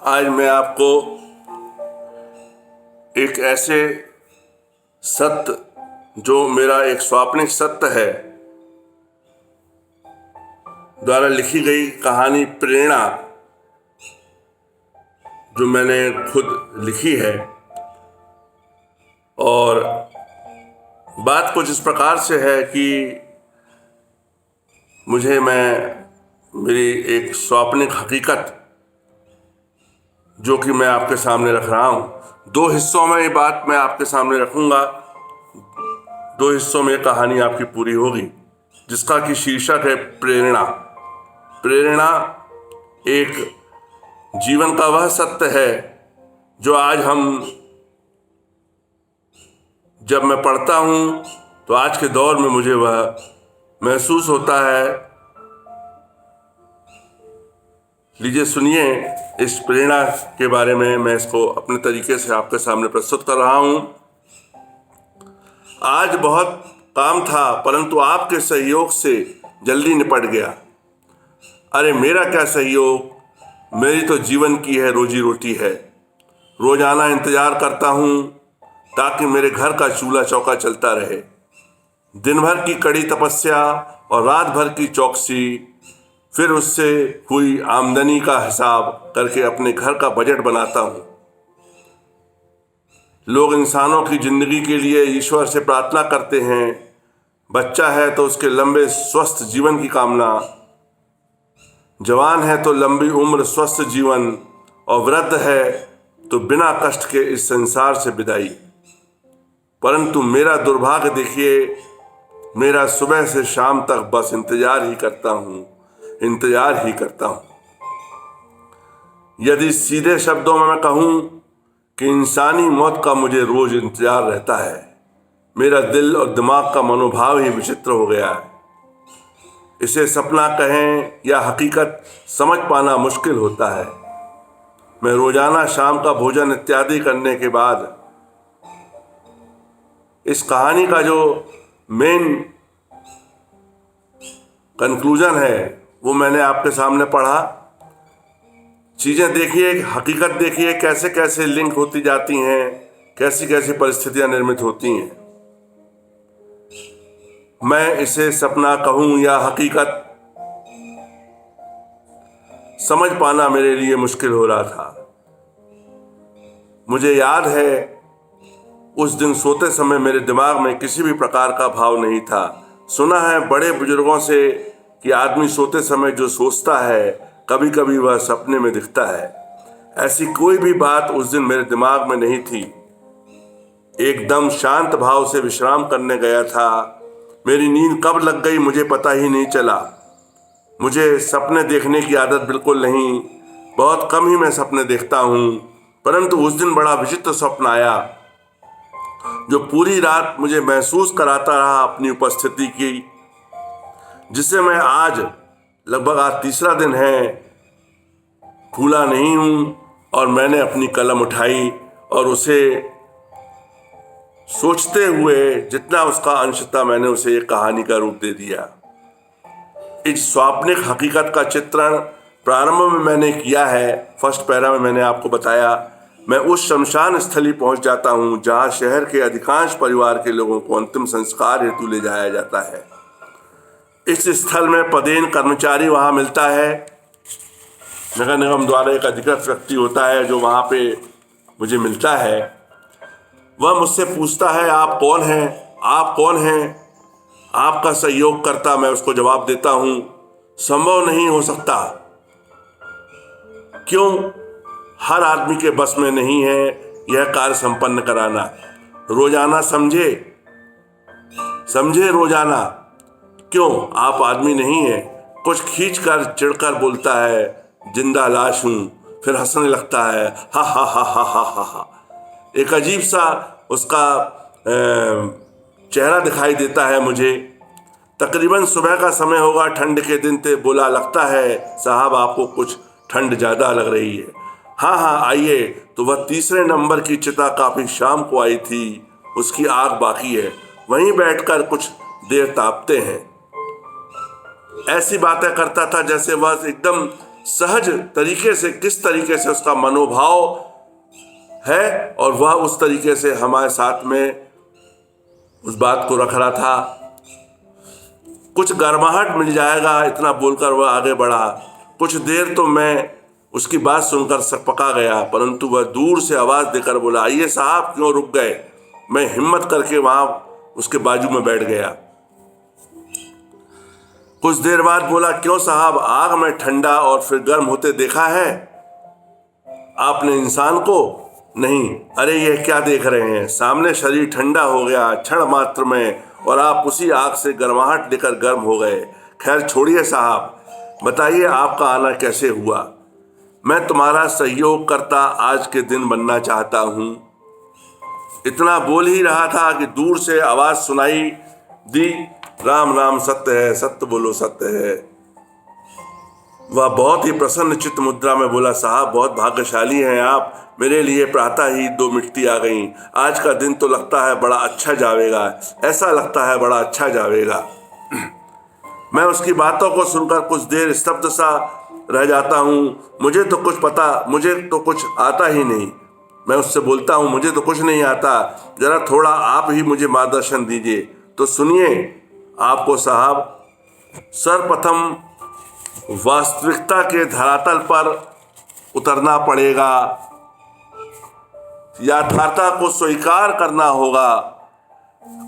आज मैं आपको एक ऐसे सत्य, जो मेरा एक स्वाप्निक सत्य है, द्वारा लिखी गई कहानी प्रेरणा, जो मैंने खुद लिखी है। और बात कुछ इस प्रकार से है कि मेरी एक स्वाप्निक हकीकत, जो कि मैं आपके सामने रख रहा हूँ। 2 हिस्सों में ये बात मैं आपके सामने रखूँगा। 2 हिस्सों में कहानी आपकी पूरी होगी, जिसका कि शीर्षक है प्रेरणा। प्रेरणा एक जीवन का वह सत्य है जो आज जब मैं पढ़ता हूँ तो आज के दौर में मुझे वह महसूस होता है। लीजिए सुनिए, इस प्रेरणा के बारे में मैं इसको अपने तरीके से आपके सामने प्रस्तुत कर रहा हूँ। आज बहुत काम था, परंतु आपके सहयोग से जल्दी निपट गया। अरे मेरा क्या सहयोग, मेरी तो जीवन की है रोजी रोटी है। रोजाना इंतजार करता हूँ ताकि मेरे घर का चूल्हा चौका चलता रहे। दिन भर की कड़ी तपस्या और रात भर की चौकसी, फिर उससे हुई आमदनी का हिसाब करके अपने घर का बजट बनाता हूँ। लोग इंसानों की जिंदगी के लिए ईश्वर से प्रार्थना करते हैं। बच्चा है तो उसके लंबे स्वस्थ जीवन की कामना, जवान है तो लंबी उम्र स्वस्थ जीवन, और वृद्ध है तो बिना कष्ट के इस संसार से विदाई। परंतु मेरा दुर्भाग्य देखिए, मेरा सुबह से शाम तक बस इंतजार ही करता हूँ। यदि सीधे शब्दों में मैं कहूँ कि इंसानी मौत का मुझे रोज इंतजार रहता है। मेरा दिल और दिमाग का मनोभाव ही विचित्र हो गया है। इसे सपना कहें या हकीकत, समझ पाना मुश्किल होता है। मैं रोजाना शाम का भोजन इत्यादि करने के बाद इस कहानी का जो मेन कंक्लूजन है वो मैंने आपके सामने पढ़ा। चीज़ें देखिए, हकीकत देखिए, कैसे कैसे लिंक होती जाती हैं, कैसी कैसी परिस्थितियां निर्मित होती हैं। मैं इसे सपना कहूं या हकीकत, समझ पाना मेरे लिए मुश्किल हो रहा था। मुझे याद है उस दिन सोते समय मेरे दिमाग में किसी भी प्रकार का भाव नहीं था। सुना है बड़े बुजुर्गों से कि आदमी सोते समय जो सोचता है कभी कभी वह सपने में दिखता है। ऐसी कोई भी बात उस दिन मेरे दिमाग में नहीं थी। एकदम शांत भाव से विश्राम करने गया था। मेरी नींद कब लग गई मुझे पता ही नहीं चला। मुझे सपने देखने की आदत बिल्कुल नहीं, बहुत कम ही मैं सपने देखता हूँ। परंतु उस दिन बड़ा विचित्र स्वप्न आया, जो पूरी रात मुझे महसूस कराता रहा अपनी उपस्थिति की, जिसे मैं आज लगभग तीसरा दिन है भूला नहीं हूँ। और मैंने अपनी कलम उठाई और उसे सोचते हुए जितना उसका अंश था, मैंने उसे एक कहानी का रूप दे दिया। इस स्वाप्निक हकीकत का चित्रण प्रारंभ में मैंने किया है। फर्स्ट पैरा में मैंने आपको बताया, मैं उस शमशान स्थली पहुंच जाता हूं जहां शहर के अधिकांश परिवार के लोगों को अंतिम संस्कार हेतु ले जाया जाता है। इस स्थल में पदेन कर्मचारी वहां मिलता है। नगर निगम द्वारा एक अधिकृत व्यक्ति होता है जो वहां पे मुझे मिलता है। वह मुझसे पूछता है, आप कौन हैं, आप कौन हैं? आपका सहयोग करता मैं उसको जवाब देता हूं, संभव नहीं हो सकता। क्यों? हर आदमी के बस में नहीं है यह कार्य संपन्न कराना। रोजाना समझे रोजाना। क्यों? आप आदमी नहीं है। कुछ खींचकर चिढ़कर बोलता है, जिंदा लाश हूं। फिर हंसने लगता है, हा हा हा हा हा हा हा। एक अजीब सा उसका चेहरा दिखाई देता है मुझे। तकरीबन सुबह का समय होगा, ठंड के दिन थे। बोला, लगता है साहब आपको कुछ ठंड ज़्यादा लग रही है। हाँ हाँ आइए। तो वह तीसरे नंबर की चिता काफ़ी शाम को आई थी, उसकी आग बाकी है। वहीं बैठकर कुछ देर तापते हैं। ऐसी बातें करता था जैसे वह एकदम सहज तरीके से, किस तरीके से उसका मनोभाव है, और वह उस तरीके से हमारे साथ में उस बात को रख रहा था। कुछ गर्माहट मिल जाएगा इतना बोलकर वह आगे बढ़ा। कुछ देर तो मैं उसकी बात सुनकर सकपका गया, परंतु वह दूर से आवाज देकर बोला, आइए साहब, क्यों रुक गए? मैं हिम्मत करके वहां उसके बाजू में बैठ गया। कुछ देर बाद बोला, क्यों साहब, आग में ठंडा और फिर गर्म होते देखा है आपने इंसान को? नहीं। अरे ये क्या देख रहे हैं, सामने शरीर ठंडा हो गया क्षण मात्र में, और आप उसी आग से गर्माहट लेकर गर्म हो गए। खैर छोड़िए साहब, बताइए आपका आना कैसे हुआ? मैं तुम्हारा सहयोग करता आज के दिन बनना चाहता हूं। इतना बोल ही रहा था कि दूर से आवाज सुनाई दी, राम राम सत्य है, सत्य बोलो सत्य है। वह बहुत ही प्रसन्न चित्त मुद्रा में बोला, साहब बहुत भाग्यशाली हैं आप, मेरे लिए प्रातः ही 2 मिट्टी आ गई। आज का दिन तो लगता है बड़ा अच्छा जावेगा, ऐसा लगता है बड़ा अच्छा जावेगा। मैं उसकी बातों को सुनकर कुछ देर स्तब्ध सा रह जाता हूँ। मुझे तो कुछ आता ही नहीं। मैं उससे बोलता हूँ, मुझे तो कुछ नहीं आता, जरा थोड़ा आप ही मुझे मार्गदर्शन दीजिए। तो सुनिए, आपको साहब सर्वप्रथम वास्तविकता के धरातल पर उतरना पड़ेगा, यथार्थता को स्वीकार करना होगा।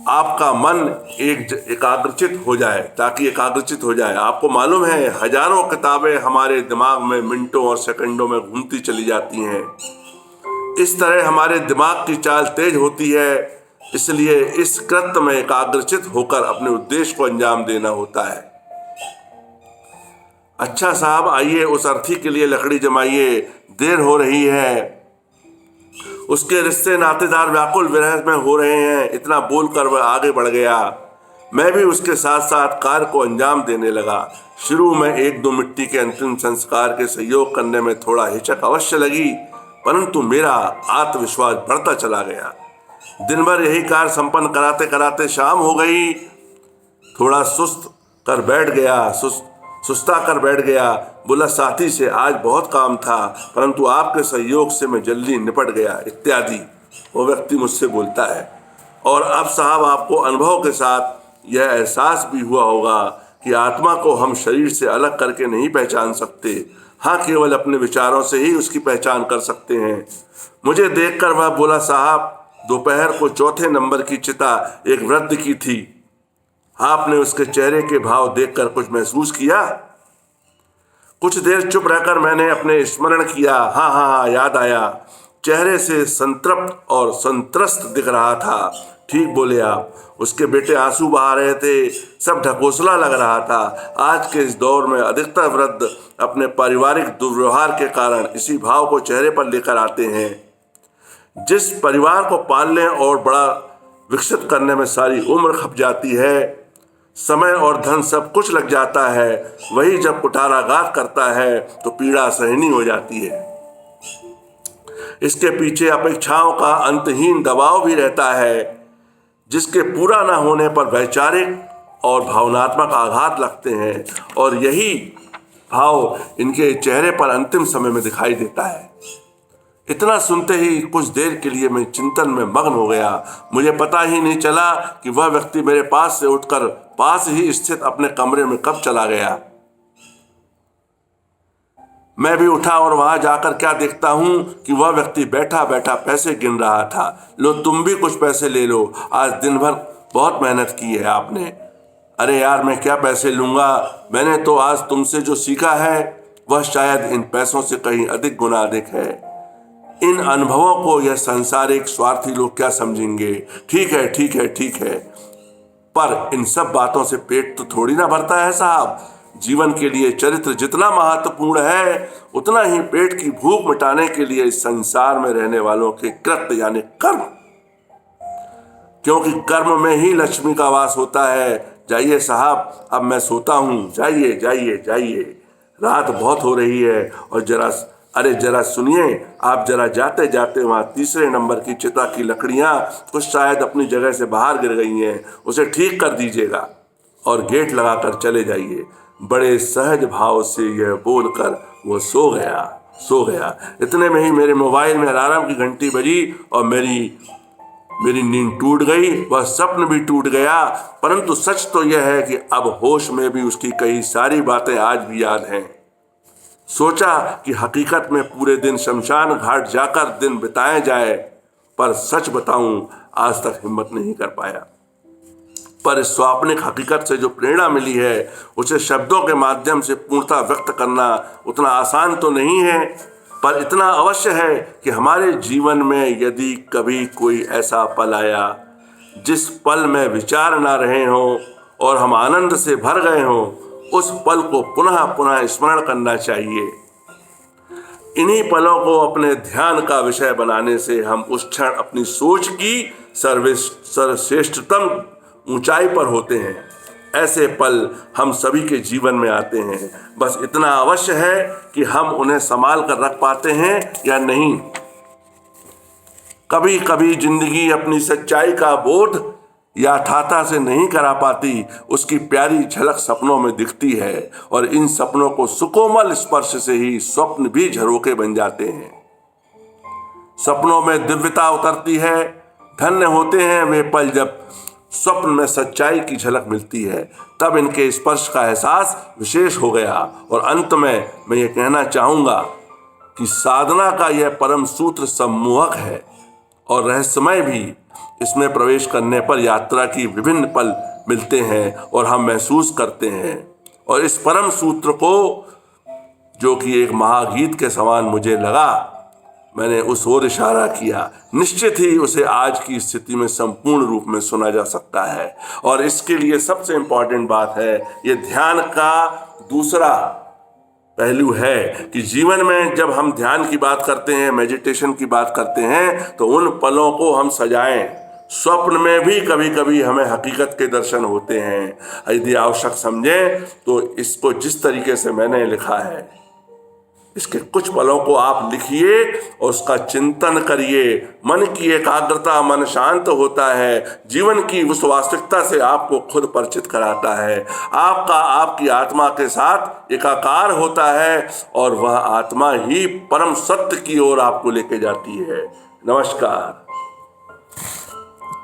आपका मन एकाग्रचित हो जाए, ताकि एकाग्रचित हो जाए। आपको मालूम है, हजारों किताबें हमारे दिमाग में मिनटों और सेकंडों में घूमती चली जाती हैं। इस तरह हमारे दिमाग की चाल तेज होती है, इसलिए इस कृत्य में एकाग्रचित होकर अपने उद्देश्य को अंजाम देना होता है। अच्छा साहब, आइए उस अर्थी के लिए लकड़ी जमाइए, देर हो रही है। उसके रिश्ते नातेदार व्याकुल विरह में हो रहे हैं। इतना बोलकर वह आगे बढ़ गया। मैं भी उसके साथ साथ कार्य को अंजाम देने लगा। शुरू में 1-2 मिट्टी के अंतिम संस्कार के सहयोग करने में थोड़ा हिचक अवश्य लगी, परंतु मेरा आत्मविश्वास बढ़ता चला गया। दिन भर यही कार्य संपन्न कराते कराते शाम हो गई। थोड़ा सुस्ता कर बैठ गया। बोला, साथी से आज बहुत काम था, परंतु आपके सहयोग से मैं जल्दी निपट गया, इत्यादि वो व्यक्ति मुझसे बोलता है। और अब साहब, आपको अनुभव के साथ यह एहसास भी हुआ होगा कि आत्मा को हम शरीर से अलग करके नहीं पहचान सकते। हाँ, केवल अपने विचारों से ही उसकी पहचान कर सकते हैं। मुझे देखकर वह बोला, साहब दोपहर को 4 नंबर की चिता एक वृद्ध की थी। आपने उसके चेहरे के भाव देखकर कुछ महसूस किया? कुछ देर चुप रहकर मैंने अपने स्मरण किया। हाँ, याद आया। चेहरे से संतृप्त और संत्रस्त दिख रहा था। ठीक बोले आप। उसके बेटे आंसू बहा रहे थे, सब ढकोसला लग रहा था। आज के इस दौर में अधिकतर वृद्ध अपने पारिवारिक दुर्व्यवहार के कारण इसी भाव को चेहरे पर लेकर आते हैं। जिस परिवार को पालने और बड़ा विकसित करने में सारी उम्र खप जाती है, समय और धन सब कुछ लग जाता है, वही जब कुठाराघात करता है तो पीड़ा सहनीय हो जाती है। इसके पीछे अपेक्षाओं का अंतहीन दबाव भी रहता है, जिसके पूरा न होने पर वैचारिक और भावनात्मक आघात लगते हैं, और यही भाव इनके चेहरे पर अंतिम समय में दिखाई देता है। इतना सुनते ही कुछ देर के लिए मैं चिंतन में मग्न हो गया। मुझे पता ही नहीं चला कि वह व्यक्ति मेरे पास से उठकर पास ही स्थित अपने कमरे में कब चला गया। मैं भी उठा और वहां जाकर क्या देखता हूं कि वह व्यक्ति बैठा बैठा पैसे गिन रहा था। लो, तुम भी कुछ पैसे ले लो, आज दिन भर बहुत मेहनत की है आपने। अरे यार, मैं क्या पैसे लूंगा, मैंने तो आज तुमसे जो सीखा है वह शायद इन पैसों से कहीं अधिक गुना अधिक है। इन अनुभवों को यह सांसारिक स्वार्थी लोग क्या समझेंगे। ठीक है, पर इन सब बातों से पेट तो थोड़ी ना भरता है साहब। जीवन के लिए चरित्र जितना महत्वपूर्ण है, उतना ही पेट की भूख मिटाने के लिए इस संसार में रहने वालों के कृत्य यानी कर्म, क्योंकि कर्म में ही लक्ष्मी का वास होता है। जाइए साहब, अब मैं सोता हूँ। जाइए, रात बहुत हो रही है। और जरा सुनिए, आप जरा जाते जाते वहाँ 3 नंबर की चिता की लकड़ियाँ कुछ शायद अपनी जगह से बाहर गिर गई हैं, उसे ठीक कर दीजिएगा और गेट लगाकर चले जाइए। बड़े सहज भाव से यह बोलकर वो सो गया। इतने में ही मेरे मोबाइल में अलार्म की घंटी बजी और मेरी नींद टूट गई, वह स्वप्न भी टूट गया। परंतु सच तो यह है कि अब होश में भी उसकी कई सारी बातें आज भी याद हैं। सोचा कि हकीकत में पूरे दिन शमशान घाट जाकर दिन बिताया जाए, पर सच बताऊं आज तक हिम्मत नहीं कर पाया। पर इस स्वाप्निक हकीकत से जो प्रेरणा मिली है उसे शब्दों के माध्यम से पूर्णतः व्यक्त करना उतना आसान तो नहीं है, पर इतना अवश्य है कि हमारे जीवन में यदि कभी कोई ऐसा पल आया जिस पल में विचार ना रहे हों और हम आनंद से भर गए हों, उस पल को पुनः पुनः स्मरण करना चाहिए। इन्हीं पलों को अपने ध्यान का विषय बनाने से हम उस क्षण अपनी सोच की सर्वश्रेष्ठतम ऊंचाई पर होते हैं। ऐसे पल हम सभी के जीवन में आते हैं, बस इतना अवश्य है कि हम उन्हें संभाल कर रख पाते हैं या नहीं। कभी कभी जिंदगी अपनी सच्चाई का बोध यथार्थ से नहीं करा पाती, उसकी प्यारी झलक सपनों में दिखती है और इन सपनों को सुकोमल स्पर्श से ही स्वप्न भी झरोखे बन जाते हैं। सपनों में दिव्यता उतरती है। धन्य होते हैं वे पल जब स्वप्न में सच्चाई की झलक मिलती है, तब इनके स्पर्श का एहसास विशेष हो गया। और अंत में मैं ये कहना चाहूँगा कि साधना का यह परम सूत्र सम्मोहक है और रहस्यमय भी। इसमें प्रवेश करने पर यात्रा की विभिन्न पल मिलते हैं और हम महसूस करते हैं। और इस परम सूत्र को, जो कि एक महागीत के समान मुझे लगा, मैंने उस ओर इशारा किया। निश्चित ही उसे आज की स्थिति में संपूर्ण रूप में सुना जा सकता है। और इसके लिए सबसे इम्पॉर्टेंट बात है, ये ध्यान का दूसरा पहलू है कि जीवन में जब हम ध्यान की बात करते हैं, मेडिटेशन की बात करते हैं, तो उन पलों को हम सजाएं। स्वप्न में भी कभी कभी हमें हकीकत के दर्शन होते हैं। यदि आवश्यक समझें तो इसको जिस तरीके से मैंने लिखा है, इसके कुछ पलों को आप लिखिए और उसका चिंतन करिए। मन की एकाग्रता, मन शांत होता है, जीवन की उस वास्तविकता से आपको खुद परिचित कराता है। आपका आपकी आत्मा के साथ एकाकार होता है और वह आत्मा ही परम सत्य की ओर आपको लेके जाती है। नमस्कार।